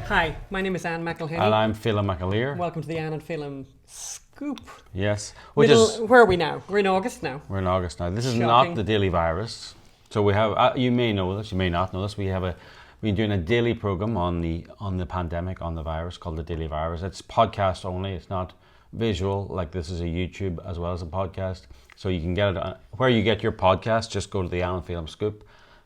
Hi, my name is Anne McElhinney. And I'm Phelim McAleer. Welcome to the Anne and Phelim Scoop. Yes. Where are we now? We're in August now. We're in August now. This is Shocking. not the daily virus. So we have, you may know this, you may not know this, we've been doing a daily program on the pandemic, on the virus, called the Daily Virus. It's podcast only, it's not visual, like this is a YouTube as well as a podcast. So you can get it where you get your podcast. Just go to the Anne and Phelim Scoop,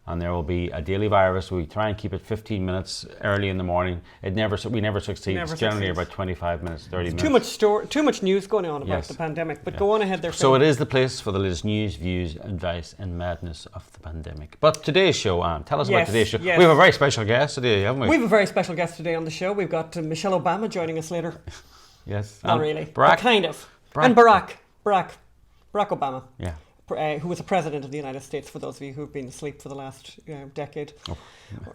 and there will be a daily virus. We try and keep it 15 minutes early in the morning. We never succeed. It's generally about 25 minutes, 30 minutes. Too much news going on about the pandemic, but go on ahead there. So it is the place for the latest news, views, advice and madness of the pandemic. But today's show, Anne, tell us about today's show. Yes. We have a very special guest today, haven't we? We have a very special guest today on the show. We've got Michelle Obama joining us later. Yes. Not really, Barack. but kind of. And Barack Obama. Yeah. Who was the president of the United States, for those of you who've been asleep for the last decade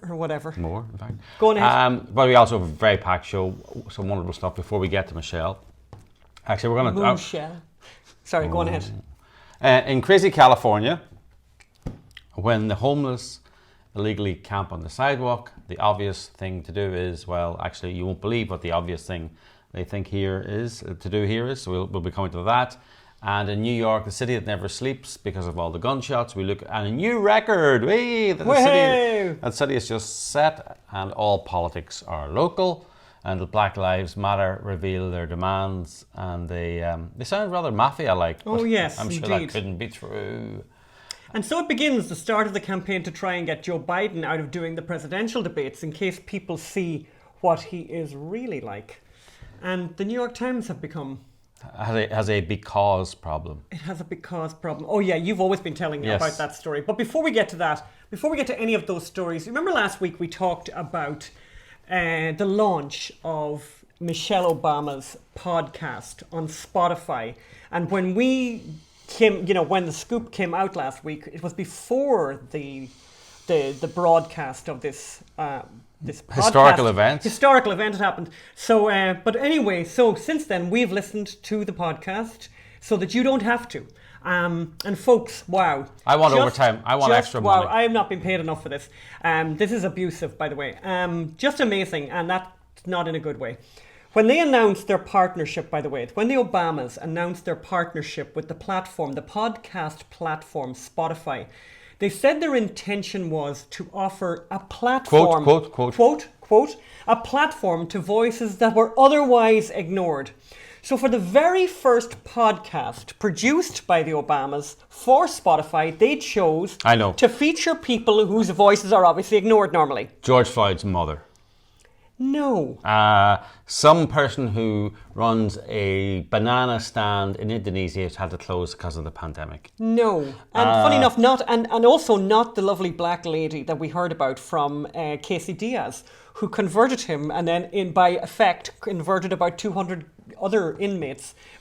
or whatever. More, in fact. Go on ahead. But we also have a very packed show, some wonderful stuff before we get to Michelle. Actually, we're going to... Michelle. Sorry, go on ahead. In crazy California, when the homeless illegally camp on the sidewalk, the obvious thing to do is, well, actually, you won't believe what the obvious thing they think to do here is, so we'll be coming to that. And in New York, the city that never sleeps because of all the gunshots, we look at a new record. That city is just set, and all politics are local. And the Black Lives Matter reveal their demands, and they sound rather mafia-like. Oh yes, I'm sure that couldn't be true. And so it begins, the start of the campaign to try and get Joe Biden out of doing the presidential debates in case people see what he is really like. And the New York Times have become... Has a because problem. It has a because problem. Oh yeah, you've always been telling me about that story. But before we get to that, before we get to any of those stories, remember last week we talked about the launch of Michelle Obama's podcast on Spotify. And when when the scoop came out last week, it was before the broadcast of this historical event had happened. So, but anyway, so since then we've listened to the podcast so that you don't have to. And folks, wow! I want overtime. I want extra money. Wow! I have not been paid enough for this. This is abusive, by the way. Just amazing, and that's not in a good way. When they announced their partnership, by the way, when the Obamas announced their partnership with the podcast platform Spotify, they said their intention was to offer a platform, quote, a platform to voices that were otherwise ignored. So for the very first podcast produced by the Obamas for Spotify, they chose to feature people whose voices are obviously ignored normally. George Floyd's mother. No. Some person who runs a banana stand in Indonesia has had to close because of the pandemic. No. And funny enough, and also not the lovely black lady that we heard about from Casey Diaz, who converted him and then by effect converted about 200 other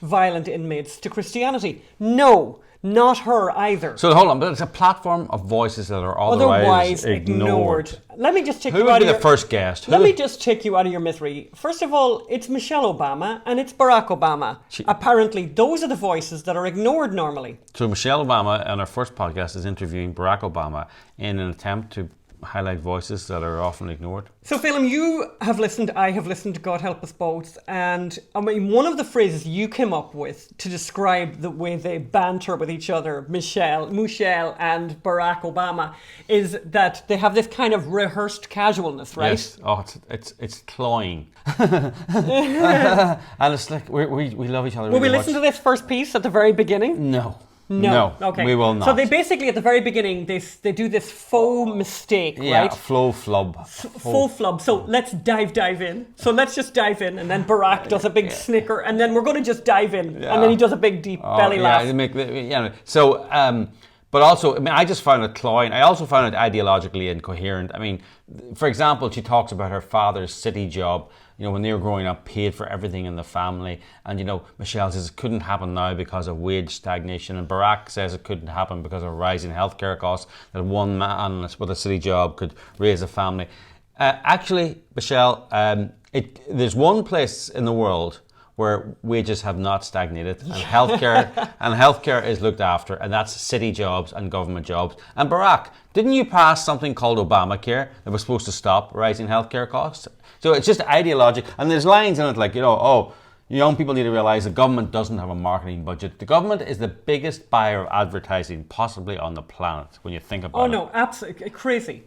violent inmates, to Christianity. No. Not her either. So hold on, but it's a platform of voices that are otherwise ignored. Let me just take you out of your... Who would be the first guest? Let me just take you out of your misery. First of all, it's Michelle Obama and it's Barack Obama. Apparently, those are the voices that are ignored normally. So Michelle Obama on her first podcast is interviewing Barack Obama in an attempt to highlight voices that are often ignored. So Phelim, you have listened, I have listened, God help us both, and I mean, one of the phrases you came up with to describe the way they banter with each other, Michelle and Barack Obama, is that they have this kind of rehearsed casualness, right? Yes. Oh, it's cloying. And it's like we love each other. Will we listen to this first piece at the very beginning? No. Okay. We will not. So they basically, at the very beginning, they do this faux mistake, right? Yeah, faux flub. Faux flub. So let's dive in. So let's just dive in, and then Barack does a big snicker, and then we're going to just dive in, and then he does a big deep belly laugh. So, but also, I mean, I just found it cloying. I also found it ideologically incoherent. I mean, for example, she talks about her father's city job. When they were growing up, paid for everything in the family. And, Michelle says it couldn't happen now because of wage stagnation. And Barack says it couldn't happen because of rising healthcare costs, that one man with a city job could raise a family. Actually, Michelle, there's one place in the world where wages have not stagnated and healthcare is looked after, and that's city jobs and government jobs. And Barack, didn't you pass something called Obamacare that was supposed to stop rising healthcare costs? So it's just ideologic, and there's lines in it like, young people need to realize the government doesn't have a marketing budget. The government is the biggest buyer of advertising possibly on the planet when you think about it. Oh no, absolutely crazy.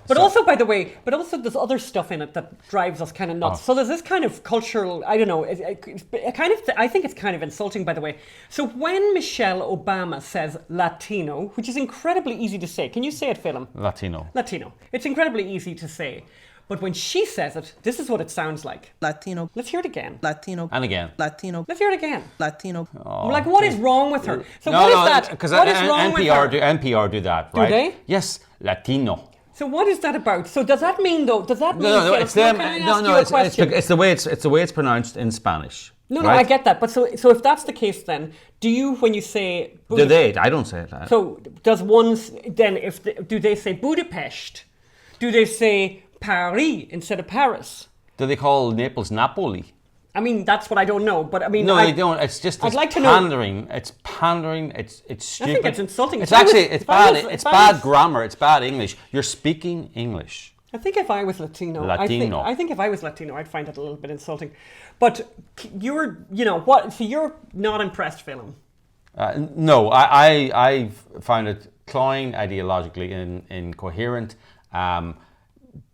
But also, by the way, there's other stuff in it that drives us kind of nuts. So there's this kind of cultural, I don't know, I think it's kind of insulting, by the way. So when Michelle Obama says Latino, which is incredibly easy to say, can you say it, Phelim? Latino. It's incredibly easy to say. But when she says it, this is what it sounds like. Latino. Let's hear it again. Latino. And again. Latino. Let's hear it again. Latino. I'm like, what is wrong with her? So what is that? Because what is wrong with her? NPR do that, right? Do they? Yes, Latino. So what is that about? So does that mean though? Does that mean? No, it's them. It's the way it's pronounced in Spanish. No, right? I get that. But so if that's the case, then do you, when you say? Do they? I don't say that. So does one then? Do they say Budapest? Do they say Paris instead of Paris? Do they call Naples Napoli? I mean, that's what I don't know. But I mean, no, they don't. It's just I'd like to pandering. know. It's pandering. It's stupid. I think it's insulting. It's bad. It's bad grammar. It's bad English. You're speaking English. I think if I was Latino, I think if I was Latino, I'd find it a little bit insulting. But you're what? So you're not impressed, Phelim? No, I find it cloying, ideologically incoherent.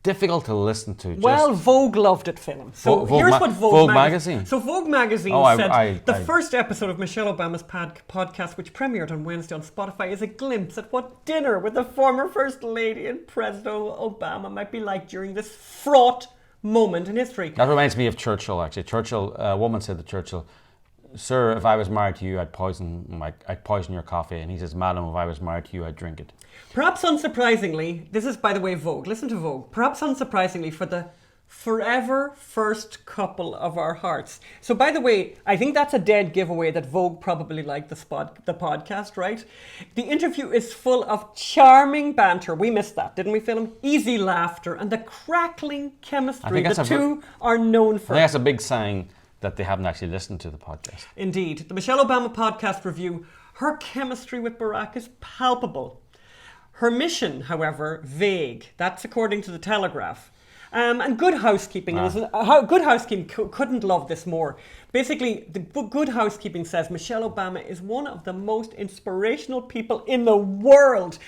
Difficult to listen to. Well, Vogue loved it, Phelim. So here's what Vogue Magazine. So Vogue Magazine said the first episode of Michelle Obama's podcast, which premiered on Wednesday on Spotify, is a glimpse at what dinner with the former First Lady and President Obama might be like during this fraught moment in history. That reminds me of Churchill, actually. A woman said to Churchill, "Sir, if I was married to you, I'd poison your coffee." And he says, "Madam, if I was married to you, I'd drink it." Perhaps unsurprisingly, this is, by the way, Vogue. Listen to Vogue. Perhaps unsurprisingly, for the forever first couple of our hearts. So, by the way, I think that's a dead giveaway that Vogue probably liked the podcast, right? The interview is full of charming banter. We missed that, didn't we, Phelim? Easy laughter and the crackling chemistry the two are known for. I think that's a big sign that they haven't actually listened to the podcast. Indeed. The Michelle Obama podcast review, her chemistry with Barack is palpable. Her mission, however, vague. That's according to the Telegraph. And Good Housekeeping. Good Housekeeping couldn't love this more. Basically, the Good Housekeeping says Michelle Obama is one of the most inspirational people in the world.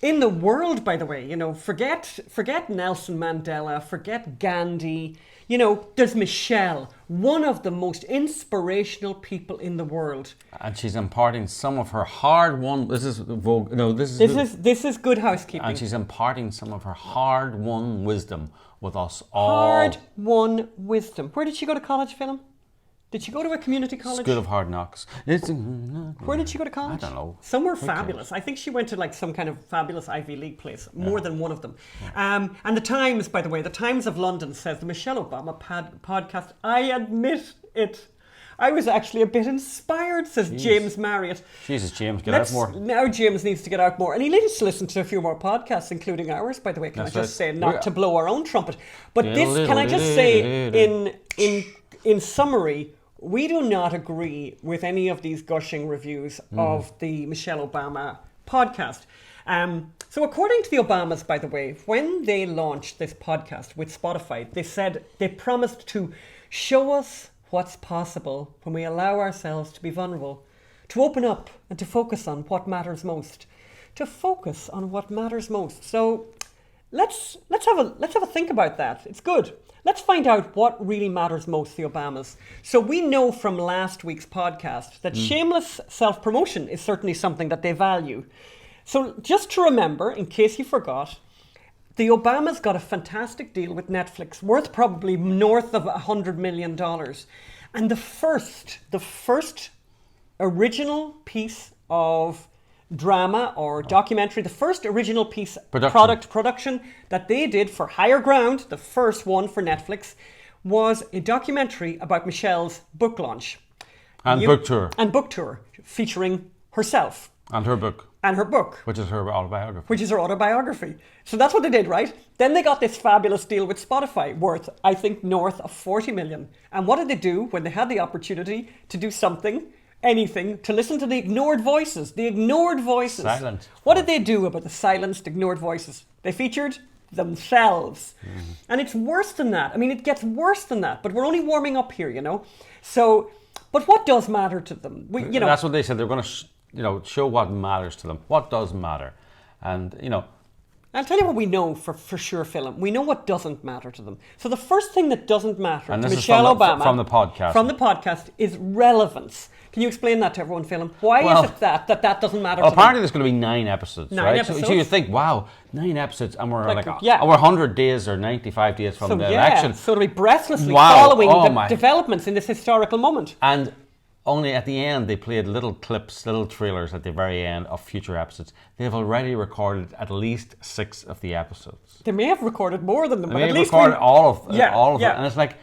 In the world, by the way. Forget Nelson Mandela, forget Gandhi. There's Michelle, one of the most inspirational people in the world. And she's imparting some of her hard-won... This is Vogue... No, this is Good Housekeeping. And she's imparting some of her hard-won wisdom with us all. Hard-won wisdom. Where did she go to college, Phelim? Did she go to a community college? School of Hard Knocks. Where did she go to college? I don't know. Somewhere fabulous. I think she went to some kind of fabulous Ivy League place. More than one of them. Yeah. And the Times, by the way, the Times of London says the Michelle Obama podcast, I admit it. I was actually a bit inspired, says James Marriott. Jesus, James, get out more. Now James needs to get out more. And he needs to listen to a few more podcasts, including ours, by the way. Can I just say, not to blow our own trumpet. But can I just say, in summary, we do not agree with any of these gushing reviews of the Michelle Obama podcast. So according to the Obamas, by the way, when they launched this podcast with Spotify, they said they promised to show us what's possible when we allow ourselves to be vulnerable, to open up and to focus on what matters most. To focus on what matters most. So let's have a think about that. It's good. Let's find out what really matters most to the Obamas. So we know from last week's podcast that shameless self-promotion is certainly something that they value. So just to remember, in case you forgot, the Obamas got a fantastic deal with Netflix, worth probably north of $100 million. And the first original piece of drama or documentary, the first original piece production that they did for Higher Ground, the first one for Netflix, was a documentary about Michelle's book launch. And book tour. And book tour, featuring herself. And her book. and her book. Which is her autobiography. Which is her autobiography. So that's what they did, right? Then they got this fabulous deal with Spotify worth, I think, north of 40 million. And what did they do when they had the opportunity to do something, anything, to listen to the ignored voices? The ignored voices. Silent. What did they do about the silenced, ignored voices? They featured themselves. And it's worse than that. I mean, it gets worse than that, but we're only warming up here, you know? So, but what does matter to them? That's what they said. They're going to show what matters to them. What does matter? And, I'll tell you what we know for sure, Philip. We know what doesn't matter to them. So the first thing that doesn't matter to Michelle Obama from the podcast is relevance. Can you explain that to everyone, Philip? Why is it that doesn't matter to them? Apparently there's going to be 9 episodes, right? Episodes. So you think, wow, 9 episodes, and we're we're yeah. 100 days or 95 days from the election. So to be breathlessly following the developments in this historical moment. And only at the end, they played little clips, little trailers at the very end of future episodes. They've already recorded at least 6 of the episodes. They may have recorded more than them, but at at least recorded all of them. Yeah. And it's like,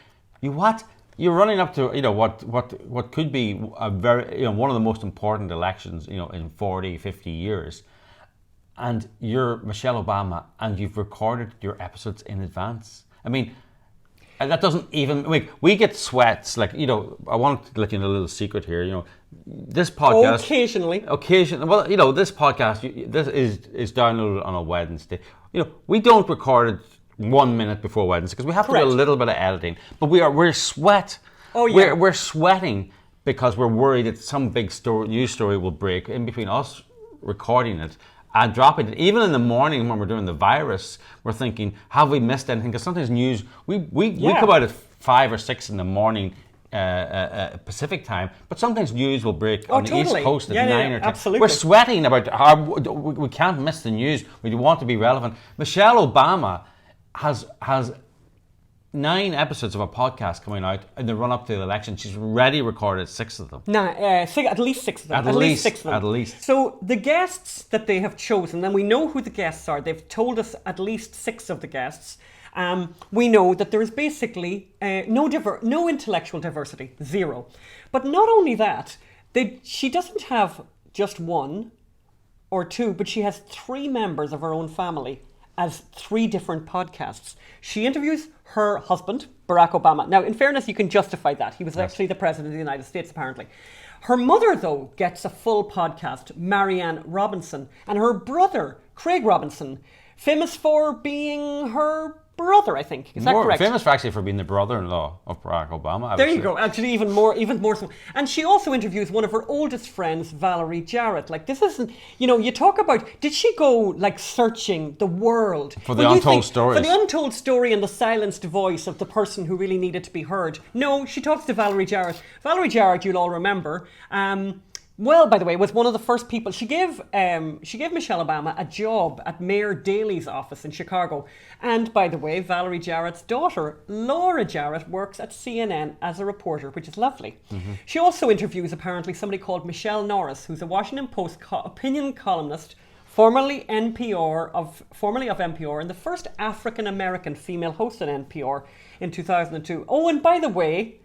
you're running up to what could be a very one of the most important elections in 40, 50 years, and you're Michelle Obama and you've recorded your episodes in advance. I mean, and that doesn't even we get sweats I want to let you know a little secret here. This podcast occasionally. Well, this podcast this is downloaded on a Wednesday. We don't record it 1 minute before Wednesday because we have to do a little bit of editing. But we're sweat. Oh yeah. We're sweating because we're worried that some big news story will break in between us recording it and dropping it. Even in the morning when we're doing the virus, we're thinking, have we missed anything? Because sometimes news, we come out at 5 or 6 in the morning Pacific time, but sometimes news will break on the East Coast at 9 or 10. Absolutely. We're sweating about we can't miss the news. We want to be relevant. Michelle Obama has 9 episodes of a podcast coming out in the run-up to the election. She's already recorded 6 of them. At least 6 of them. At least 6 of them. At least. So the guests that they have chosen, and we know who the guests are. They've told us at least 6 of the guests. We know that there is basically no intellectual diversity, 0. But not only that, she doesn't have just 1 or 2, but she has 3 members of her own family as 3 different podcasts. She interviews her husband, Barack Obama. Now, in fairness, you can justify that. He was actually the president of the United States, apparently. Her mother, though, gets a full podcast, Marianne Robinson, and her brother, Craig Robinson, famous for being her brother, I think. Is that correct? Famous for being the brother-in-law of Barack Obama. There you go. Actually, even more so. And she also interviews one of her oldest friends, Valerie Jarrett. This isn't, you talk about, did she go searching the world for the untold stories? For the untold story and the silenced voice of the person who really needed to be heard. No, she talks to Valerie Jarrett. Valerie Jarrett, you'll all remember. Well, by the way, was one of the first people. She gave Michelle Obama a job at Mayor Daley's office in Chicago. And by the way, Valerie Jarrett's daughter, Laura Jarrett, works at CNN as a reporter, which is lovely. Mm-hmm. She also interviews apparently somebody called Michelle Norris, who's a Washington Post opinion columnist, formerly of NPR, and the first African-American female host at NPR in 2002. Oh, and by the way,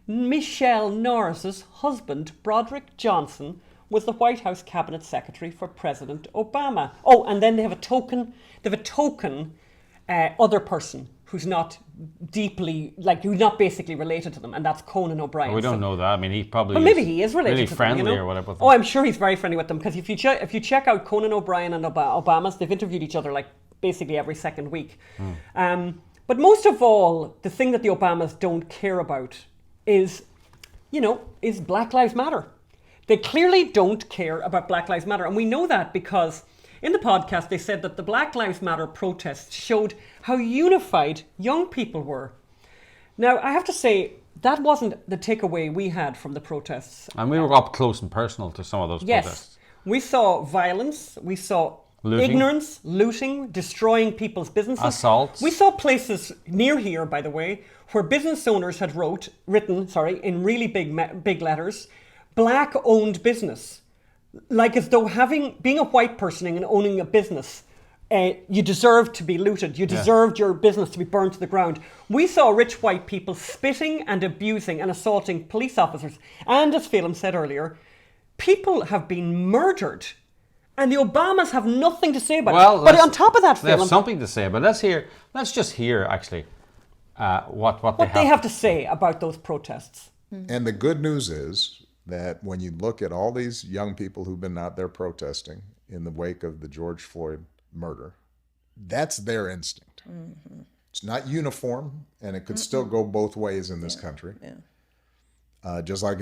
Michelle Norris's husband, Broderick Johnson, was the White House cabinet secretary for President Obama. Oh, and then they have a token other person who's not deeply, who's not basically related to them, and that's Conan O'Brien. Well, we don't know that. I mean, he probably maybe he is related really to friendly them, or whatever. Oh, I'm sure he's very friendly with them, because if you check out Conan O'Brien and Obama's, they've interviewed each other basically every second week. But most of all, the thing that the Obamas don't care about is Black Lives Matter. They clearly don't care about Black Lives Matter. And we know that because in the podcast, they said that the Black Lives Matter protests showed how unified young people were. Now, I have to say, that wasn't the takeaway we had from the protests. And we were up close and personal to some of those protests. We saw violence. We saw ignorance, looting, destroying people's businesses. Assaults. We saw places near here, by the way, where business owners had written in really big letters, Black-owned business. As though being a white person and owning a business, you deserved to be looted. You deserved your business to be burned to the ground. We saw rich white people spitting and abusing and assaulting police officers. And as Phelim said earlier, people have been murdered And the Obamas have nothing to say about Well, it. But on top of that, they have Phil, something to say. But let's just hear actually what they have to say about those protests. And the good news is that when you look at all these young people who've been out there protesting in the wake of the George Floyd murder, that's their instinct. Mm-hmm. It's not uniform, and it could still go both ways in this country. Yeah. Just like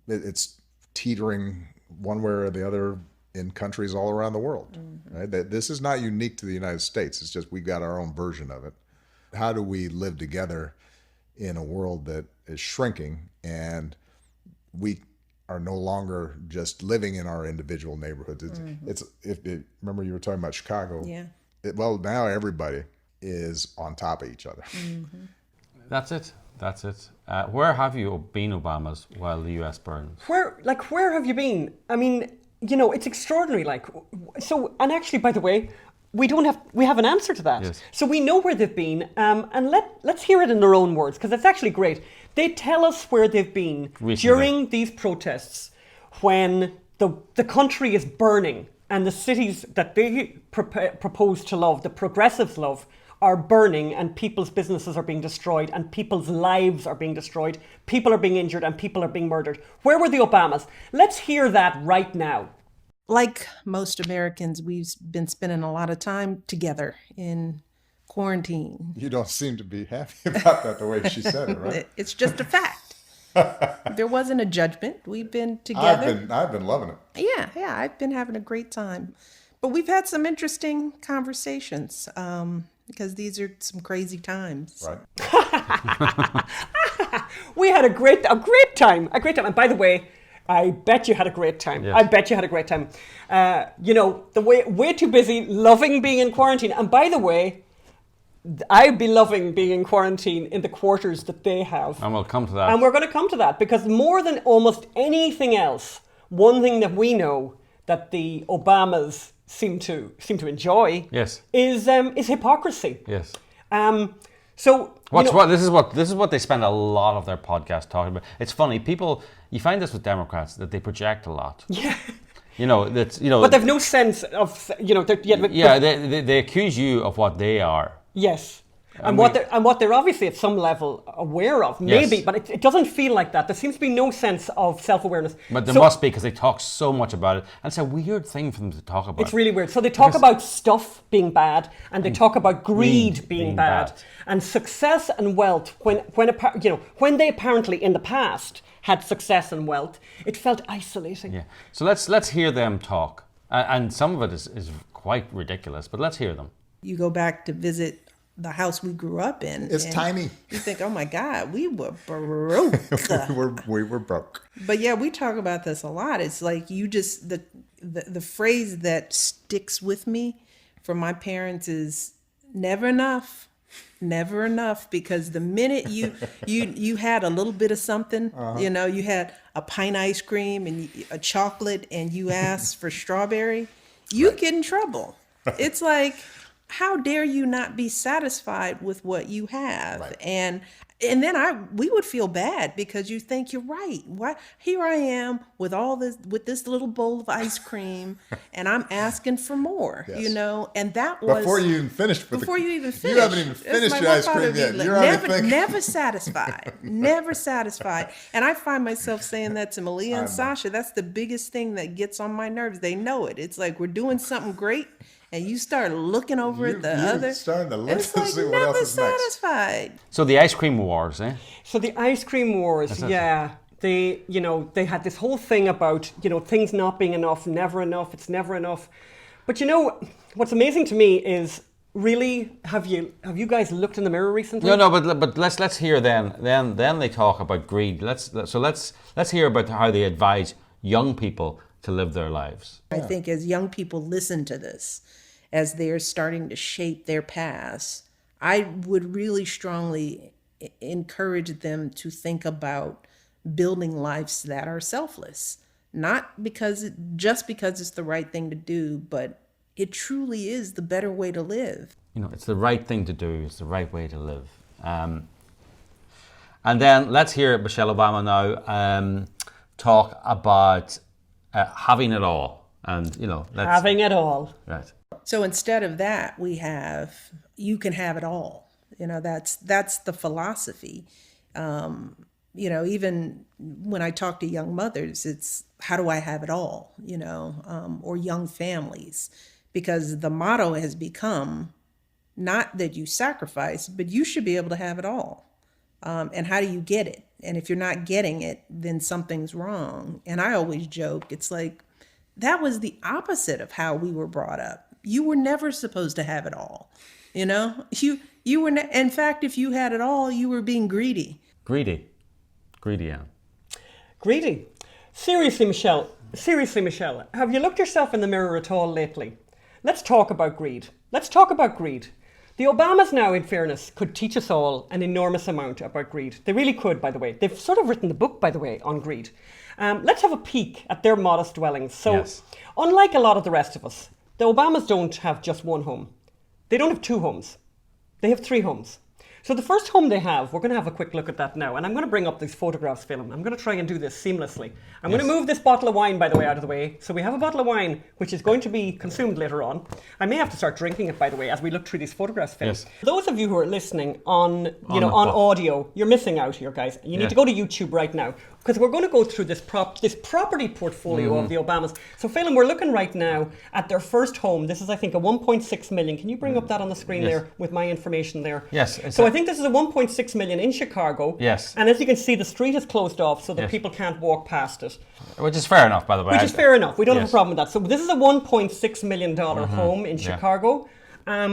it's teetering one way or the other in countries all around the world. Mm-hmm. Right? That this is not unique to the United States. It's just we got our own version of it. How do we live together in a world that is shrinking, and we are no longer just living in our individual neighborhoods? Remember you were talking about Chicago. Yeah. Well, now everybody is on top of each other. Mm-hmm. That's it. Where have you been, Obamas, while the US burns? Where have you been? I mean, it's extraordinary. And actually, by the way, we have an answer to that. Yes. So we know where they've been, and let's hear it in their own words, because it's actually great. They tell us where they've been recently during these protests when the country is burning and the cities that they propose to love, the progressives love, are burning, and people's businesses are being destroyed, and people's lives are being destroyed. People are being injured, and people are being murdered. Where were the Obamas? Let's hear that right now. Like most Americans, we've been spending a lot of time together in quarantine. You don't seem to be happy about that the way she said it, right? It's just a fact. There wasn't a judgment. We've been together. I've been loving it. Yeah, I've been having a great time. But we've had some interesting conversations because these are some crazy times. Right. We had a great time. And by the way, I bet you had a great time. Yes. I bet you had a great time. Way too busy loving being in quarantine. And by the way, I'd be loving being in quarantine in the quarters that they have. And we'll come to that. And we're going to come to that, because more than almost anything else, one thing that we know that the Obamas seem to enjoy, yes, is hypocrisy. Yes. This is what they spend a lot of their podcast talking about. It's funny, people, you find this with Democrats, that they project a lot. Yeah. But they've no sense of they accuse you of what they are. Yes. And what they're obviously at some level aware of, maybe, yes. But it doesn't feel like that. There seems to be no sense of self-awareness. But there must be, because they talk so much about it, and it's a weird thing for them to talk about. It's really weird. So they talk about stuff being bad, and they talk about greed being bad, and success and wealth. When they apparently in the past had success and wealth, it felt isolating. Yeah. So let's hear them talk, and some of it is quite ridiculous. But let's hear them. You go back to visit the house we grew up in. It's tiny. You think, oh my God, we were broke. we were broke. But yeah, we talk about this a lot. It's like the phrase that sticks with me from my parents is never enough. Never enough, because the minute you had a little bit of something, you had a pint ice cream and a chocolate, and you asked for strawberry, you get in trouble. It's like, how dare you not be satisfied with what you have? Right. And then we would feel bad, because you think, you're right. Why here I am with this little bowl of ice cream, and I'm asking for more. Yes. And that was before you even finished. You haven't even finished your ice cream yet. Like, never satisfied, never satisfied. And I find myself saying that to Malia and Sasha. That's the biggest thing that gets on my nerves. They know it. It's like we're doing something great, and you start looking over at the other. Starting to look it's and like see what never else is next. satisfied. So the ice cream wars, eh? So the ice cream wars, yeah. They had this whole thing about, things not being enough, never enough, it's never enough. But what's amazing to me is, really, have you guys looked in the mirror recently? No, but let's hear then they talk about greed. Let's hear about how they advise young people to live their lives. I think as young people listen to this, as they're starting to shape their paths, I would really strongly encourage them to think about building lives that are selfless. Not just because it's the right thing to do, but it truly is the better way to live. It's the right thing to do. It's the right way to live. And then let's hear Michelle Obama now talk about having it all. And, you know, that's... Having it all. Right. So instead of that, we have, you can have it all. You know, that's the philosophy. You know, even when I talk to young mothers, it's how do I have it all, you know, or young families, because the motto has become not that you sacrifice, but you should be able to have it all. And how do you get it? And if you're not getting it, then something's wrong. And I always joke, it's like, that was the opposite of how we were brought up. You were never supposed to have it all. You know, you were, in fact, if you had it all, you were being greedy. Greedy, Anne. Greedy. Seriously, Michelle, have you looked yourself in the mirror at all lately? Let's talk about greed. The Obamas now, in fairness, could teach us all an enormous amount about greed. They really could, by the way. They've sort of written the book, by the way, on greed. Let's have a peek at their modest dwellings. So, yes. Unlike a lot of the rest of us, the Obamas don't have just one home. They don't have 2 homes. They have 3 homes. So the first home they have, we're going to have a quick look at that now. And I'm going to bring up these photographs, Phelim. I'm going to try and do this seamlessly. I'm going to move this bottle of wine, by the way, out of the way. So we have a bottle of wine, which is going to be consumed later on. I may have to start drinking it, by the way, as we look through these photographs, Phelim. Yes. Those of you who are listening on audio, you're missing out here, guys. You need to go to YouTube right now, because we're going to go through this property portfolio of the Obamas. So, Phelim, we're looking right now at their first home. This is, I think, a 1.6 million. Can you bring up that on the screen there with my information there? Yes. So I think this is a 1.6 million in Chicago. Yes. And as you can see, the street is closed off so that people can't walk past it. Which is fair enough, by the way. Which is fair enough. We don't have a problem with that. So this is a $1.6 million home in Chicago,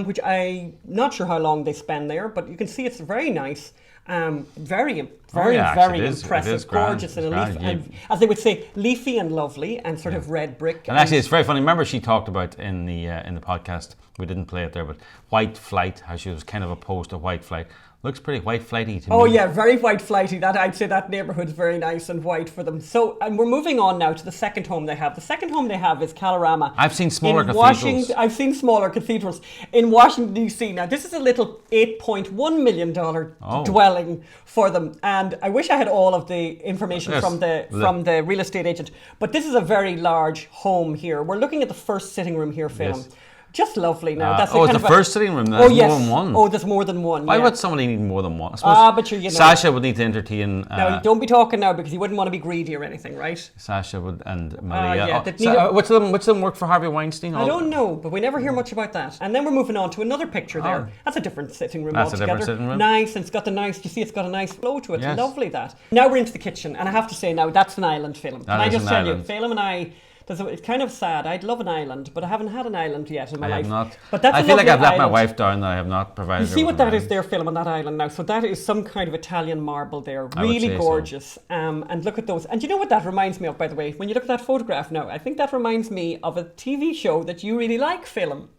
which I'm not sure how long they spend there, but you can see it's very nice. Very impressive, gorgeous, and as they would say, leafy and lovely, and sort of red brick. And actually, it's very funny. Remember, she talked about in the podcast. We didn't play it there, but white flight. How she was kind of opposed to white flight. Looks pretty white flighty to me. Oh yeah, very white flighty. That I'd say that neighbourhood's very nice and white for them. So, and we're moving on now to the second home they have. The second home they have is Kalorama. I've seen smaller cathedrals. I've seen smaller cathedrals in Washington D.C. Now, this is a little $8.1 million dwelling for them, and I wish I had all of the information from the real estate agent. But this is a very large home here. We're looking at the first sitting room here, Phelim. Yes. Just lovely now. That's it's the first sitting room. There's more than one. Oh, there's more than one. Why would somebody need more than one? I suppose but you know. Sasha would need to entertain. Now, don't be talking now because you wouldn't want to be greedy or anything, right? Sasha would and Maria. Which of them worked for Harvey Weinstein? I don't know, but we never hear much about that. And then we're moving on to another picture there. That's a different sitting room altogether. A different sitting room. Nice, and it's got you see it's got a nice flow to it. Yes. Lovely that. Now we're into the kitchen, and I have to say now, that's an island, Phelim. Can I just tell you, Phelim and I... It's kind of sad. I'd love an island, but I haven't had an island yet in my life. I have not. But that's I feel like I've let my wife down that I have not provided. You see what that is there, Phelim, on that island now. So that is some kind of Italian marble there. Really gorgeous. So. And look at those. And you know what that reminds me of, by the way? When you look at that photograph now, I think that reminds me of a TV show that you really like, Phelim.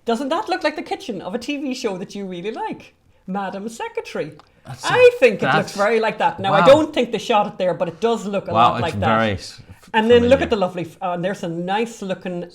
Doesn't that look like the kitchen of a TV show that you really like? Madam Secretary. I think it looks very like that. Now, I don't think they shot it there, but it does look a lot like that. And then look at the lovely, there's a nice looking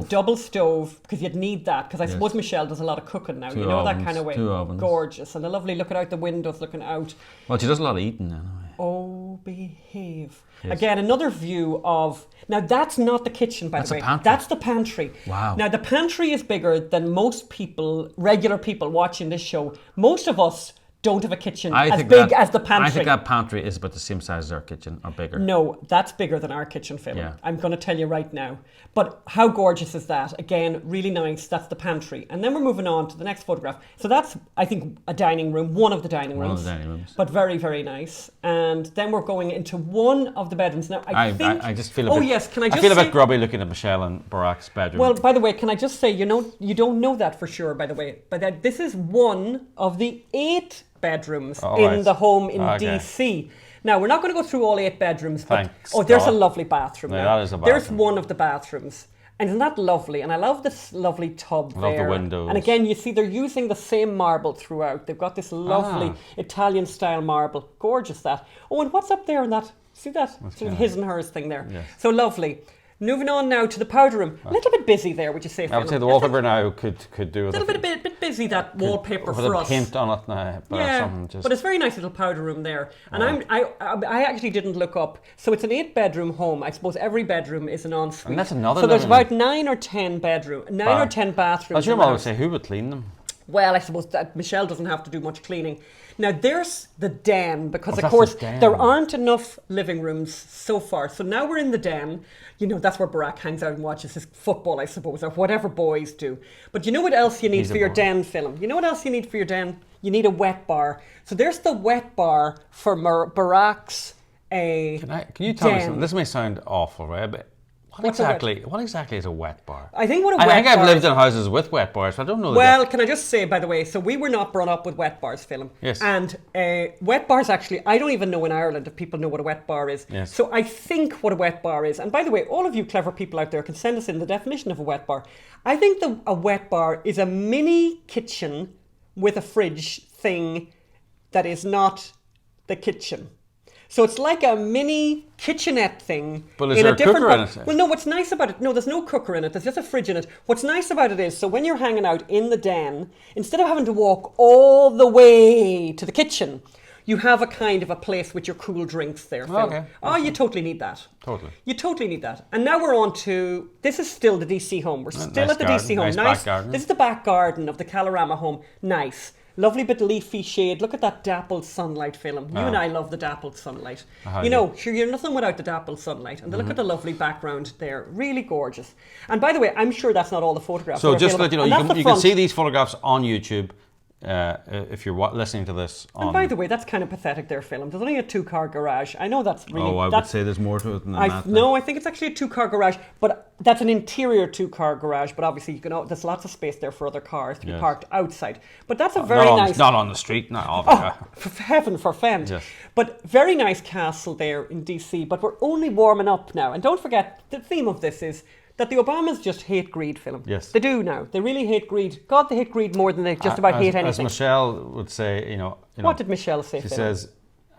double stove, because you'd need that, because I suppose Michelle does a lot of cooking now, you know, ovens, that kind of way. 2 ovens. Gorgeous, and a lovely looking out the windows, looking out. Well, she does a lot of eating anyway. Oh, behave. Yes. Again, another view of, now that's not the kitchen, by the way. That's the pantry. Wow. Now the pantry is bigger than most people, regular people watching this show. Most of us don't have a kitchen as big as the pantry. I think that pantry is about the same size as our kitchen, or bigger. No, that's bigger than our kitchen, Phelim. Yeah. I'm going to tell you right now. But how gorgeous is that? Again, really nice. That's the pantry. And then we're moving on to the next photograph. So that's, I think, a dining room, one of the dining rooms. One of the dining rooms. But very, very nice. And then we're going into one of the bedrooms. Now, I just feel a bit... can I just I feel a bit grubby looking at Michelle and Barack's bedroom. Well, by the way, can I just say, you don't know that for sure, by the way. But this is one of the 8 bedrooms the home in DC. Now, we're not going to go through all 8 bedrooms. But, there's a lovely bathroom. That is a bathroom. There's one of the bathrooms. And isn't that lovely? And I love this lovely tub there. I love the windows. And again, you see they're using the same marble throughout. They've got this lovely Italian-style marble. Gorgeous, that. Oh, and what's up there in that? See that? Sort of his and hers thing there. Yes. So lovely. Moving on now to the powder room. A little bit busy there, would you say, I would say Phil? the wallpaper now could do with A little bit busy, that wallpaper with for a us. paint on it now, but something just. But it's a very nice little powder room there. And I actually didn't look up. So it's an 8-bedroom home. I suppose every bedroom is an ensuite. And that's another So there's living about 9 or 10 or 10 bathrooms. As your in the mother would house. say, who would clean them? Well, I suppose that Michelle doesn't have to do much cleaning. Now, there's the den, because, of that's course, the den. there aren't enough living rooms so far. So now we're in the den. You know, that's where Barack hangs out and watches his football, I suppose, or whatever boys do. But you know what else you need for your den, Phil? You know what else you need for your den? You need a wet bar. So there's the wet bar for Barack's Can you tell me den. something? This may sound awful, right? But what exactly is a wet bar? I think what a I wet think bar I've lived is- in houses with wet bars, so I don't know. Well, can I just say, by the way, so we were not brought up with wet bars, Phil. Yes. And wet bars, actually, I don't even know in Ireland if people know what a wet bar is. Yes. So I think what a wet bar is, and by the way, all of you clever people out there can send us in the definition of a wet bar. I think a wet bar is a mini kitchen with a fridge thing that is not the kitchen. So it's like a mini kitchenette thing. But is in there a different cooker in part. it? Well, no, what's nice about it, no, there's no cooker in it. There's just a fridge in it. What's nice about it is, so when you're hanging out in the den, instead of having to walk all the way to the kitchen, you have a kind of a place with your cool drinks there, Phil. Okay. Oh, you totally need that. Totally. You totally need that. And now we're on to, this is still the DC home. We're still nice at the garden, DC home. nice back garden. This is the back garden of the Calorama home. Nice. Lovely bit leafy shade. Look at that dappled sunlight, Phil. You and I love the dappled sunlight. You know, sure, you're nothing without the dappled sunlight. And look at the lovely background there. Really gorgeous. And by the way, I'm sure that's not all the photographs. So that are just to let available. you know, And that's you the can see front. these photographs on YouTube if you're listening to this. And by the way, that's kind of pathetic there, Phil. There's only a 2-car garage. I know that's really... I would say there's more to it than that. No, I think it's actually a 2-car garage, but that's an interior 2-car garage. But obviously, there's lots of space there for other cars to be parked outside. But that's a very nice... Not on the street, not obviously. For heaven forfend. Yes. But very nice castle there in DC. But we're only warming up now. And don't forget, the theme of this is that the Obamas just hate greed, Phil. Yes. They do now. They really hate greed. God, they hate greed more than they just about hate anything. As Michelle would say, What did Michelle say, She Phil? says,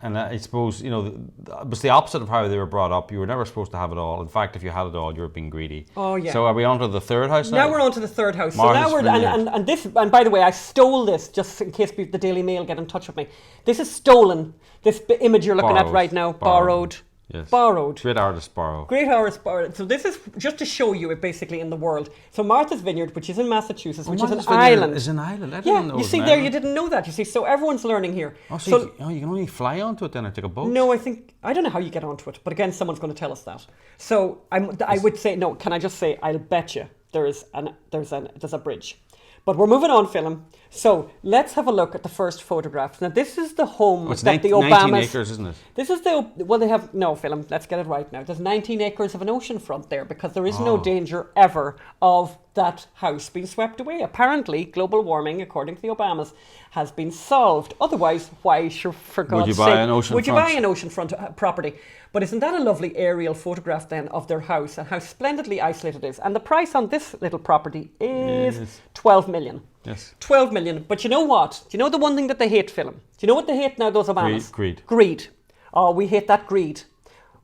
and I suppose, it was the opposite of how they were brought up. You were never supposed to have it all. In fact, if you had it all, you were being greedy. Oh, yeah. So are we on to the third house now? Now we're on to the third house. Martha's So now Vineyard. and this, and by the way, I stole this just in case the Daily Mail get in touch with me. This is stolen. This image you're looking at right now, borrowed. Yes. Borrowed. Great artist borrow. Great artist borrowed. So this is just to show you it basically in the world. So Martha's Vineyard, which is in Massachusetts, which is an island. Is an island. I didn't know it you was see an there, island. you didn't know that. You see, so everyone's learning here. Oh, so you can only fly onto it then or take a boat? No, I don't know how you get onto it, but again, someone's going to tell us that. So I would say no. Can I just say I'll bet you there's a bridge. But we're moving on, Phil. So let's have a look at the first photographs. Now this is the home It's that the 19 Obamas. acres, isn't it? This is they have no, Phil. Let's get it right now. There's 19 acres of an ocean front there because there is no danger ever of that house being swept away. Apparently, global warming, according to the Obamas, has been solved. Otherwise, why, for God's you sake, buy an ocean would you front? buy an oceanfront property? But isn't that a lovely aerial photograph then of their house and how splendidly isolated it is? And the price on this little property is Yes. 12 million. Yes. 12 million. But you know what? Do you know the one thing that they hate, Phil? Do you know what they hate now, those Obamas? Greed. Greed. Oh, we hate that greed.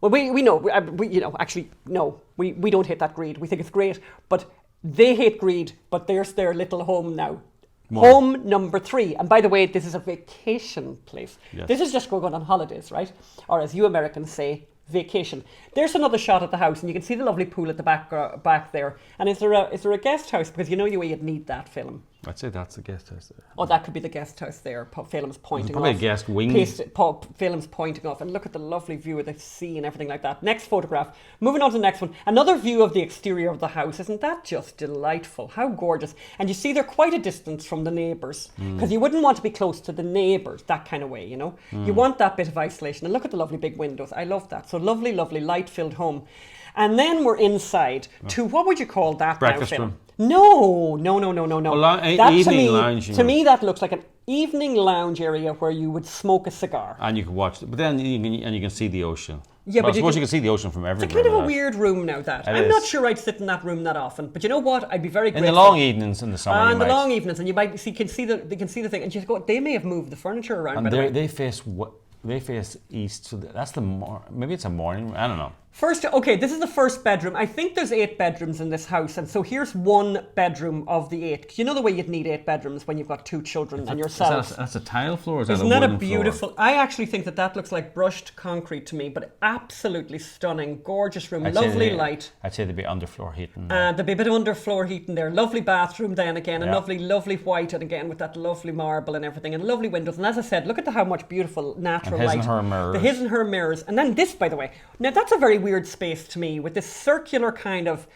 Well, we know, actually, no, we don't hate that greed. We think it's great. But they hate greed, but there's their little home now. Home number 3. And by the way, this is a vacation place. Yes. This is just going on holidays, right? Or as you Americans say, vacation. There's another shot at the house, and you can see the lovely pool at the back there. And is there a guest house? Because you know you'd need that, Phil. I'd say that's the guest house there. Oh, that could be the guest house there. Phelan's pointing Probably off. a guest wing. Phelan's pointing off. And look at the lovely view of the sea and everything like that. Next photograph. Moving on to the next one. Another view of the exterior of the house. Isn't that just delightful? How gorgeous. And you see they're quite a distance from the neighbours. Because you wouldn't want to be close to the neighbours, that kind of way, you know. You want that bit of isolation. And look at the lovely big windows. I love that. So lovely, lovely light-filled home. And then we're inside to, what would you call that Breakfast now, Phil? room. No. Well, That evening lounge. To me, that looks like an evening lounge area where you would smoke a cigar. And you can watch it. But then you can see the ocean. Yeah, well, but I suppose you can see the ocean from everywhere. It's kind of a without- weird room now, that. It I'm is. not sure I'd sit in that room that often. But you know what? I'd be very In grateful. the long evenings in the summer. you in the might. long evenings, and you might see, they can see the thing. And you go, they may have moved the furniture around. And by the way. they face east. So that's maybe it's a morning. I don't know. First, okay, this is the first bedroom. I think there's 8 bedrooms in this house, and so here's one bedroom of the 8. You know the way you'd need 8 bedrooms when you've got 2 children and yourself. That's a tile floor. Is that Isn't a that a wooden beautiful? floor? I actually think that looks like brushed concrete to me, but absolutely stunning, gorgeous room, lovely light. I'd say there'd be underfloor heating. There'd be a bit of underfloor heating there. Lovely bathroom then again, and lovely white, and again with that lovely marble and everything, and lovely windows. And as I said, look at how much beautiful natural and his light. and her mirrors. The his and her mirrors, and then this, by the way. Now that's a very weird space to me with this circular kind of.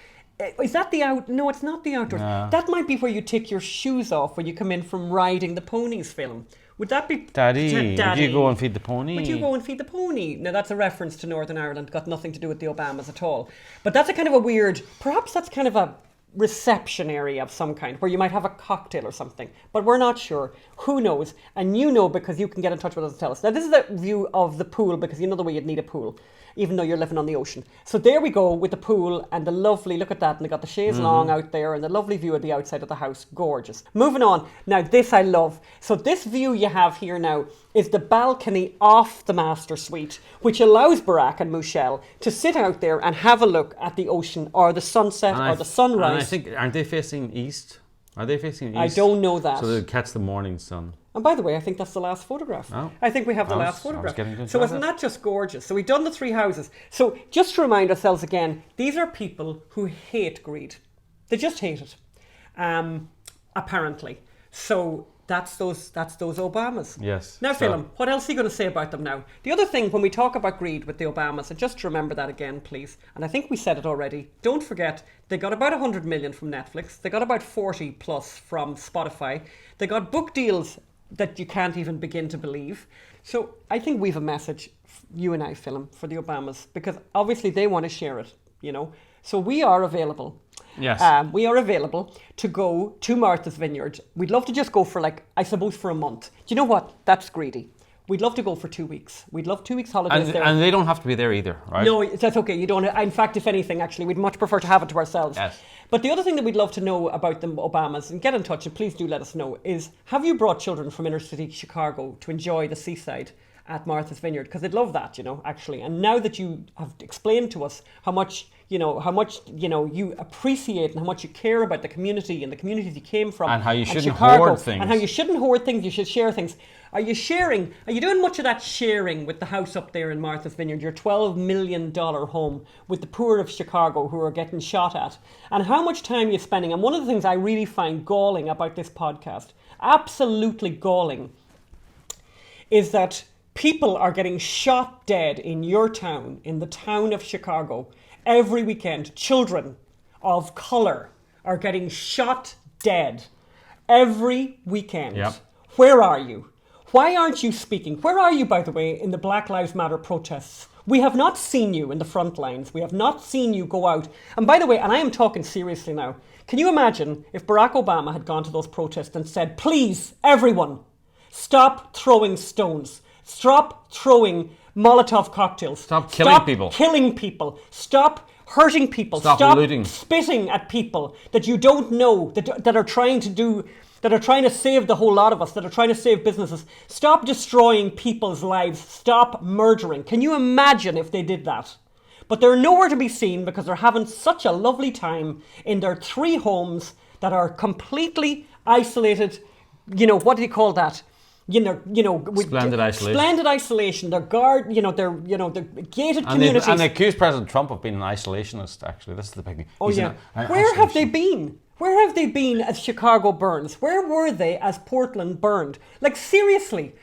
Is that the out? No, it's not the outdoors. No. That might be where you take your shoes off when you come in from riding the ponies film. Would that be Daddy, would you go and feed the pony? Would you go and feed the pony? Now that's a reference to Northern Ireland, got nothing to do with the Obamas at all. But that's a kind of a weird, perhaps that's kind of a reception area of some kind where you might have a cocktail or something. But we're not sure. Who knows? And you know because you can get in touch with us and tell us. Now this is the view of the pool because you know the way you'd need a pool, even though you're living on the ocean. So there we go with the pool and the lovely, look at that, and they got the chaise longue out there and the lovely view of the outside of the house. Gorgeous. Moving on. Now this I love. So this view you have here now is the balcony off the master suite, which allows Barack and Michelle to sit out there and have a look at the ocean or the sunset or the sunrise. And I think, aren't they facing east? Are they facing east? I don't know that. So they'll catch the morning sun. And by the way, I think that's the last photograph. Oh. I think we have the last I photograph. was getting to So enjoy isn't that. that just gorgeous? So we've done the 3 houses. So just to remind ourselves again, these are people who hate greed. They just hate it, apparently. So that's those Obamas. Yes. Now, So- Phelim, what else are you going to say about them now? The other thing, when we talk about greed with the Obamas, and just remember that again, please, and I think we said it already, don't forget, they got about 100 million from Netflix. They got about 40 plus from Spotify. They got book deals that you can't even begin to believe. So I think we've a message, you and I, Phelim, for the Obamas, because obviously they want to share it, you know. So we are available. Yes. We are available to go to Martha's Vineyard. We'd love to just go for I suppose for a month. Do you know what? That's greedy. We'd love to go for 2 weeks. We'd love 2 weeks holidays there. And they don't have to be there either, right? No, that's okay. You don't. In fact, if anything, actually, we'd much prefer to have it to ourselves. Yes. But the other thing that we'd love to know about the Obamas, and get in touch and please do let us know, is have you brought children from inner city Chicago to enjoy the seaside at Martha's Vineyard? Because they'd love that, you know, actually. And now that you have explained to us how much you appreciate and how much you care about the community and the communities you came from, And how you shouldn't Chicago, hoard things. and how you shouldn't hoard things, you should share things. Are you sharing? Are you doing much of that sharing with the house up there in Martha's Vineyard, your $12 million home with the poor of Chicago who are getting shot at? And how much time you're spending? And one of the things I really find galling about this podcast, absolutely galling, is that people are getting shot dead in your town, in the town of Chicago, every weekend. Children of colour are getting shot dead every weekend. Yep. Where are you? Why aren't you speaking? Where are you, by the way, in the Black Lives Matter protests? We have not seen you in the front lines. We have not seen you go out. And by the way, and I am talking seriously now, can you imagine if Barack Obama had gone to those protests and said, please, everyone, stop throwing stones. Stop throwing Molotov cocktails. Stop killing people. Killing people. Stop hurting people. Stop looting. Spitting at people that you don't know, that are trying to save the whole lot of us, that are trying to save businesses. Stop destroying people's lives. Stop murdering. Can you imagine if they did that? But they're nowhere to be seen because they're having such a lovely time in their 3 homes that are completely isolated. You know, what do you call that? Splendid isolation. Splendid isolation. They're they're gated communities. And they accuse President Trump of being an isolationist, actually. This is the big thing. Oh, yeah. Where have they been? Where have they been as Chicago burns? Where were they as Portland burned? Like, seriously,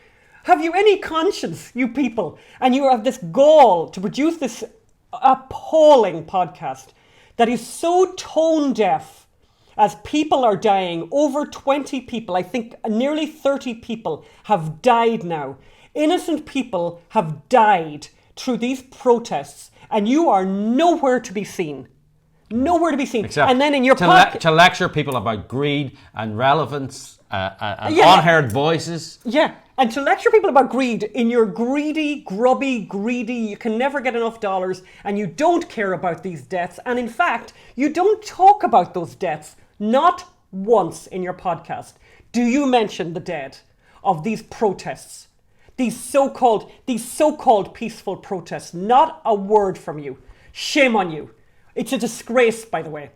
have you any conscience, you people? And you have this gall to produce this appalling podcast that is so tone deaf as people are dying. Over 20 people, I think nearly 30 people have died now. Innocent people have died through these protests, and you are nowhere to be seen. Nowhere to be seen. Except and then in your to lecture people about greed and relevance and unheard voices. Yeah, and to lecture people about greed in your greedy, you can never get enough dollars, and you don't care about these deaths. And in fact, you don't talk about those deaths. Not once in your podcast do you mention the dead of these protests. These so-called peaceful protests. Not a word from you. Shame on you. It's a disgrace, by the way.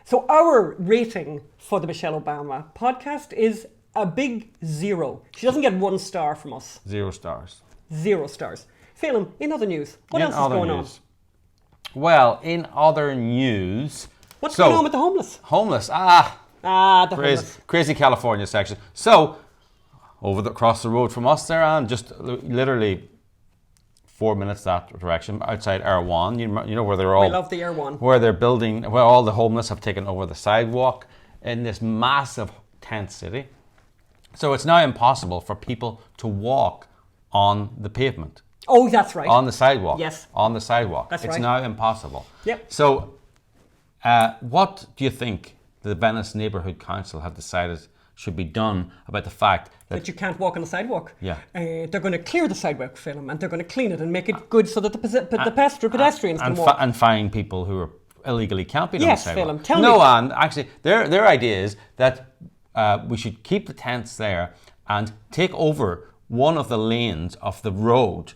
So our rating for the Michelle Obama podcast is a big 0. She doesn't get 1 star from us. 0 stars. 0 stars. Phelim, in other news, what else is going on? Well, in other news... What's going on with the homeless? Homeless, The homeless. crazy California section. So, across the road from us there, and just literally 4 minutes that direction, outside R1, you know where they're all... We love the R1. Where they're building, where all the homeless have taken over the sidewalk in this massive tent city. So it's now impossible for people to walk on the pavement. Oh, that's right. On the sidewalk. Yes. On the sidewalk. That's it's right. now impossible. Yep. So, what do you think the Venice Neighbourhood Council have decided should be done about the fact that you can't walk on the sidewalk? Yeah. They're going to clear the sidewalk, Phelim, and they're going to clean it and make it good so that the pedestrians can walk. And fine people who are illegally camping Yes, on the sidewalk. Phelim, tell me. No, and actually, their idea is that we should keep the tents there and take over one of the lanes of the road.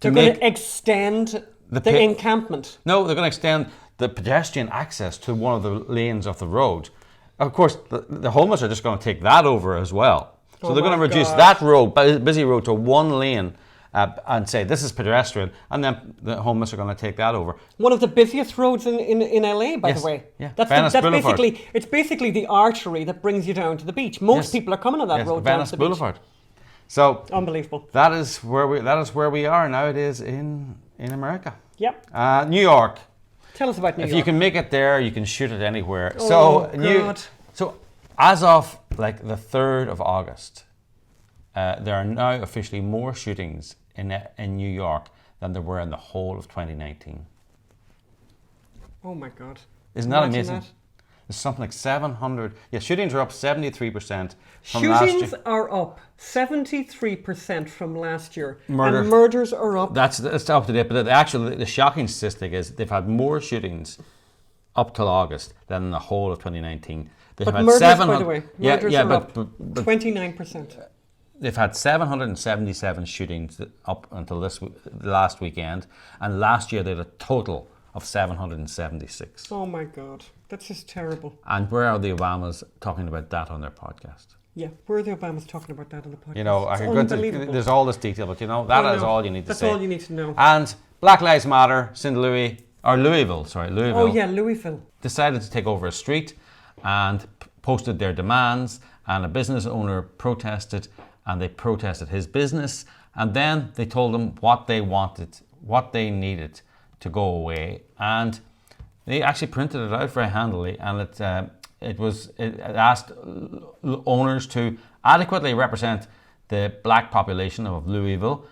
They're going to extend the encampment. No, they're going to extend the pedestrian access to one of the lanes of the road. Of course, the homeless are just going to take that over as well. So they're going to reduce that road, busy road, to 1 lane and say this is pedestrian, and then the homeless are going to take that over. One of the busiest roads in LA, by the way. Yeah. That's basically the artery that brings you down to the beach. Most people are coming on that road down Venice to the Boulevard. beach. So unbelievable. That is where we are nowadays in America. Yep. New York. Tell us about New York. If you can make it there, you can shoot it anywhere. God. So as of like the 3rd of August, there are now officially more shootings in New York than there were in the whole of 2019. Oh my God. Isn't that Imagine amazing? that. There's something like 700. Yeah, shoutings are up 73% from last year. Shootings are up 73% from last year. Murder. And murders are up. That's up to date, but the shocking statistic is they've had more shootings up till August than in the whole of 2019. They've But had murders, 700 by the way, murders are up but 29%. they've had 777 shootings up until last weekend, and last year they had a total of 776. Oh my God, that's just terrible. And where are the Obamas talking about that on their podcast? Yeah, where are the Obamas talking about that on the podcast? You know, there's all this detail, but you know, that is all you need to say. That's all you need to know. And Black Lives Matter, Louisville, Oh yeah, Louisville. decided to take over a street and posted their demands, and a business owner protested, and they protested his business, and then they told him what they wanted, what they needed to go away, and they actually printed it out very handily, and it asked owners to adequately represent the black population of Louisville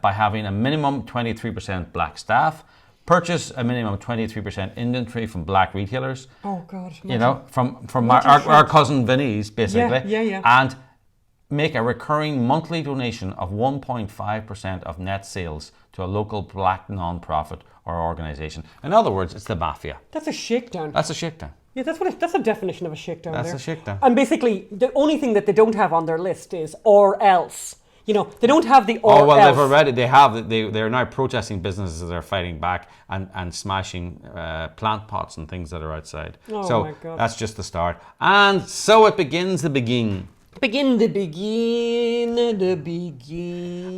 by having a minimum 23% black staff, purchase a minimum 23% inventory from black retailers. Oh God. You know, from our cousin Vinny's, basically. Yeah. And make a recurring monthly donation of 1.5% of net sales to a local black non-profit or organisation. In other words, it's the mafia. That's a shakedown. That's a shakedown. Yeah, that's a definition of a shakedown. That's a shakedown. And basically, the only thing that they don't have on their list is or else. You know, they don't have the or else. They're now protesting businesses that are fighting back and smashing plant pots and things that are outside. Oh so my God. that's just the start. And so it begins the begin. Begin.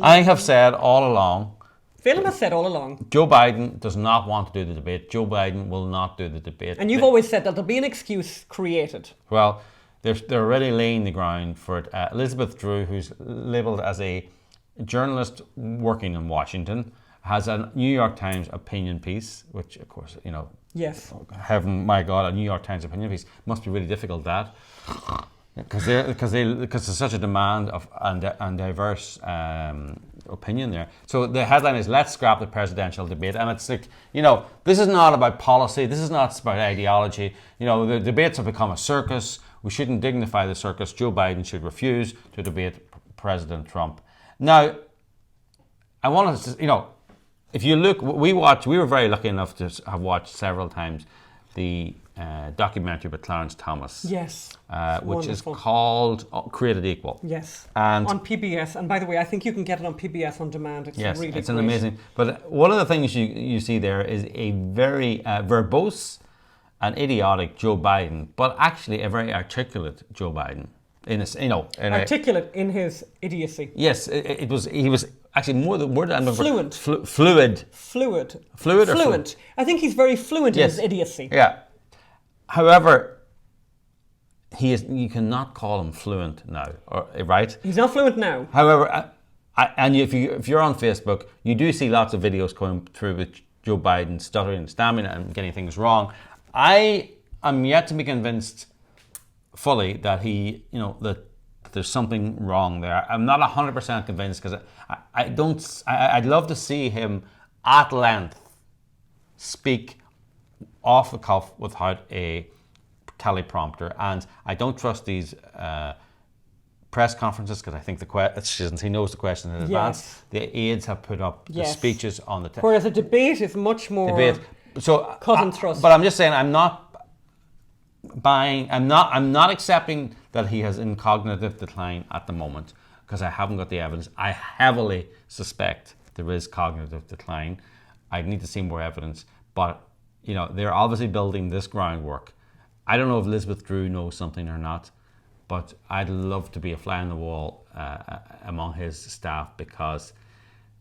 I have said all along, Phelim has said all along. Joe Biden does not want to do the debate. Joe Biden will not do the debate. And you've always said that there'll be an excuse created. Well, they're already laying the ground for it. Elizabeth Drew, who's labelled as a journalist working in Washington, has a New York Times opinion piece, which, of course, you know, Yes. heaven, my God, a New York Times opinion piece must be really difficult, that. Because there's such a demand of and diverse opinion there. So the headline is "Let's scrap the presidential debate," and it's like, you know, this is not about policy. This is not about ideology. You know, the debates have become a circus. We shouldn't dignify the circus. Joe Biden should refuse to debate President Trump. Now, I want to, you know, if you look, we were very lucky enough to have watched several times the documentary by Clarence Thomas. Yes. Which is Wonderful. called Created Equal. Yes. And on PBS. And by the way, I think you can get it on PBS on demand. It's yes, really it's an great. amazing. But one of the things you see there is a very verbose and idiotic Joe Biden, but actually a very articulate Joe Biden. Articulate in his idiocy. Yes, he was actually more the word I'm looking for. Fluent. Fluid. Fluent. I think he's very fluent in his idiocy. Yeah. However, you cannot call him fluent now, right? He's not fluent now. However, if you're on Facebook, you do see lots of videos coming through with Joe Biden stuttering and stammering and getting things wrong. I am yet to be convinced fully that that there's something wrong there. I'm not 100% convinced because I'd love to see him at length speak off the cuff without a teleprompter, and I don't trust these press conferences because I think since he knows the question in advance, the aides have put up the speeches on the whereas a debate is much more cut and thrust. But I'm just saying, I'm not accepting that he has in cognitive decline at the moment because I haven't got the evidence. I heavily suspect there is cognitive decline. I need to see more evidence, but they're obviously building this groundwork. I don't know if Elizabeth Drew knows something or not, but I'd love to be a fly on the wall among his staff because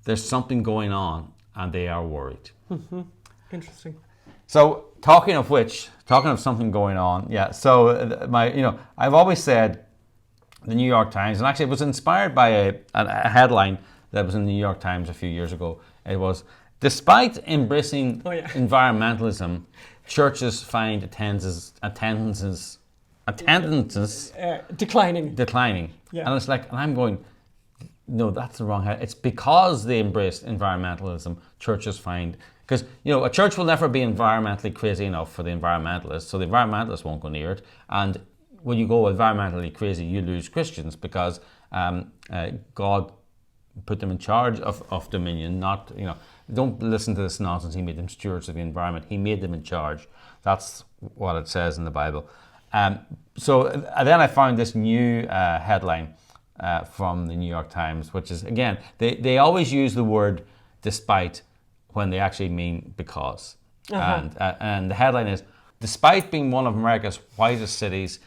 there's something going on and they are worried. Mm-hmm. Interesting. So talking of something going on, so I've always said the New York Times, and actually it was inspired by a headline that was in the New York Times a few years ago. It was, despite embracing environmentalism, churches find attendances declining. Yeah. And it's like, and I'm going, no, that's the wrong head. It's because they embraced environmentalism, churches find, because a church will never be environmentally crazy enough for the environmentalists, so the environmentalists won't go near it. And when you go environmentally crazy, you lose Christians because God put them in charge of dominion, not, don't listen to this nonsense. He made them stewards of the environment. He made them in charge. That's what it says in the Bible. So then I found this new headline from the New York Times, which is, again, they always use the word despite when they actually mean because. And the headline is, despite being one of America's whitest cities,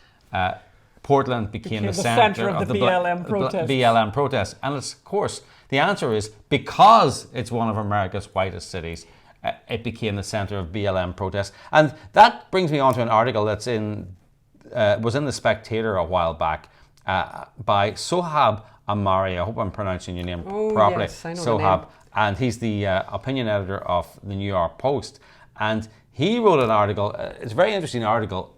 Portland became the center of the BLM protests. And of course, the answer is because it's one of America's whitest cities, it became the center of BLM protests. And that brings me on to an article that's was in The Spectator a while back by Sohab Amari. I hope I'm pronouncing your name properly. Yes, I know Sohab. And he's the opinion editor of the New York Post. And he wrote an article, it's a very interesting article,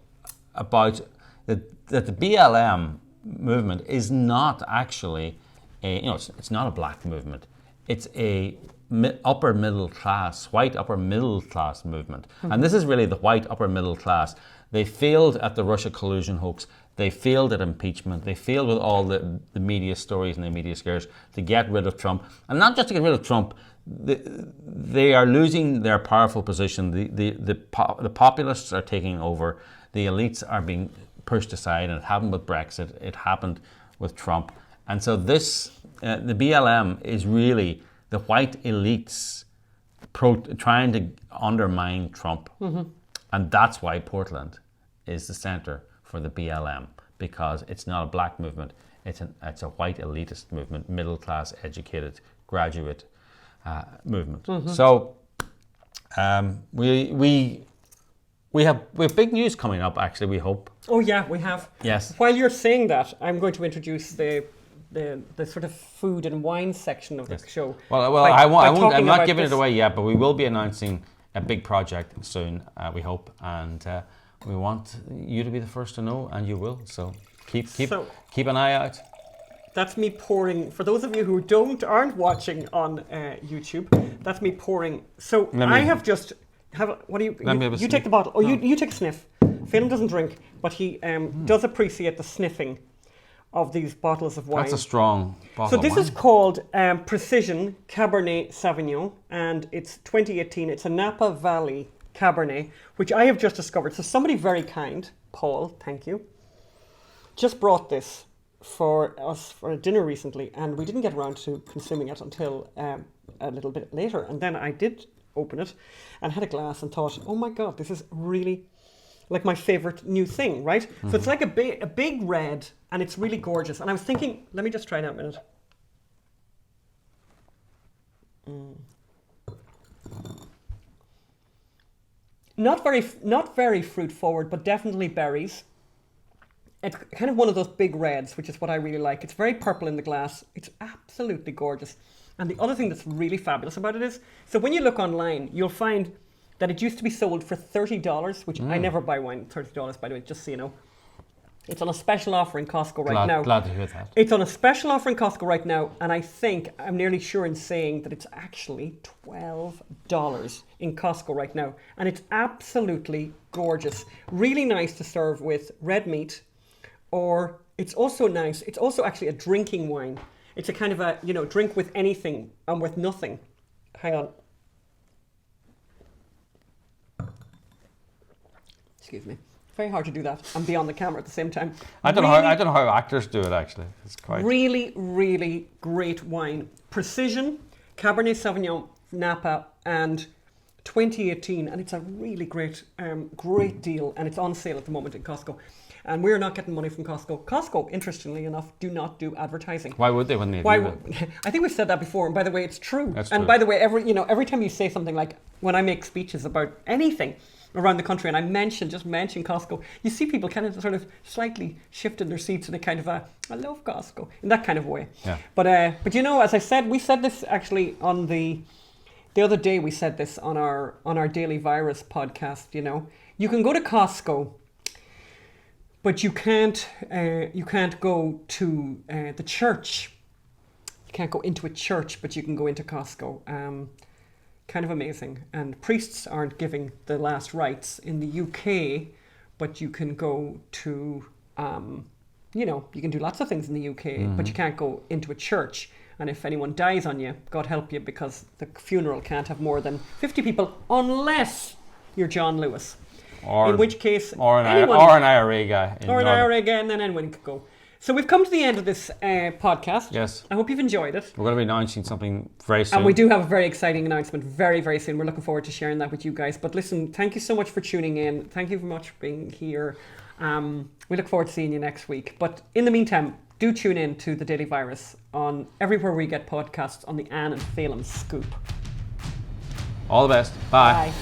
about that the BLM movement is not actually it's not a black movement. It's a white upper middle class movement. Mm-hmm. And this is really the white upper middle class. They failed at the Russia collusion hoax. They failed at impeachment. They failed with all the media stories and the media scares to get rid of Trump. And not just to get rid of Trump, they are losing their powerful position. The populists are taking over. The elites are being pushed aside, and it happened with Brexit. It happened with Trump. And so the BLM is really the white elites trying to undermine Trump. Mm-hmm. And that's why Portland is the center for the BLM, because it's not a black movement. It's a white elitist movement, middle class, educated, graduate movement. Mm-hmm. So we have big news coming up. Actually, we hope. Oh yeah, we have. Yes. While you're saying that, I'm going to introduce the sort of food and wine section of the show. Well, I'm not giving it away yet, but we will be announcing a big project soon. We hope, and we want you to be the first to know, and you will. So keep an eye out. That's me pouring. For those of you who aren't watching on YouTube, that's me pouring. So what do you take the bottle? Oh, you take a sniff. Phelan doesn't drink, but he does appreciate the sniffing of these bottles of wine. That's a strong bottle. So this is called Precision Cabernet Sauvignon, and it's 2018. It's a Napa Valley Cabernet, which I have just discovered. So somebody very kind, Paul, thank you, just brought this for us for a dinner recently, and we didn't get around to consuming it until a little bit later. And then I did open it and had a glass and thought, oh my God, this is really like my favorite new thing, right? So it's like a big red, and it's really gorgeous. And I was thinking, let me just try it out a minute. Not very fruit forward, but definitely berries. It's kind of one of those big reds, which is what I really like. It's very purple in the glass. It's absolutely gorgeous. And the other thing that's really fabulous about it is, so when you look online, you'll find that it used to be sold for $30, which I never buy wine at $30, by the way, just so you know. It's on a special offer in Costco right now. Glad to hear that. It's on a special offer in Costco right now, and I'm nearly sure in saying that it's actually $12 in Costco right now. And it's absolutely gorgeous. Really nice to serve with red meat, or it's also nice. It's also actually a drinking wine. It's a kind of a, drink with anything and with nothing. Hang on. Excuse me. Very hard to do that and be on the camera at the same time. I don't know how actors do it, actually. It's quite really, really great wine. Precision, Cabernet Sauvignon, Napa, and 2018, and it's a really great deal, and it's on sale at the moment in Costco. And we're not getting money from Costco. Costco, interestingly enough, do not do advertising. Why would they when they do it? I think we've said that before, and by the way, it's true. That's and true. By the way, every time you say something like, when I make speeches about anything around the country, and I mention Costco, you see people kind of sort of slightly shift in their seats in a kind of I love Costco, in that kind of way. Yeah. But as I said, we said this actually on the other day. We said this on our Daily Virus podcast. You can go to Costco, but you can't go to the church. You can't go into a church, but you can go into Costco. Kind of amazing. And priests aren't giving the last rites in the UK, but you can go to, you can do lots of things in the UK, but you can't go into a church. And if anyone dies on you, God help you, because the funeral can't have more than 50 people unless you're John Lewis. In which case, or an IRA guy. Or an IRA guy, and then anyone could go. So we've come to the end of this podcast. Yes. I hope you've enjoyed it. We're going to be announcing something very soon. And we do have a very exciting announcement very, very soon. We're looking forward to sharing that with you guys. But listen, thank you so much for tuning in. Thank you very much for being here. We look forward to seeing you next week. But in the meantime, do tune in to the Daily Virus on everywhere we get podcasts on the Anne and Phelan Scoop. All the best. Bye. Bye.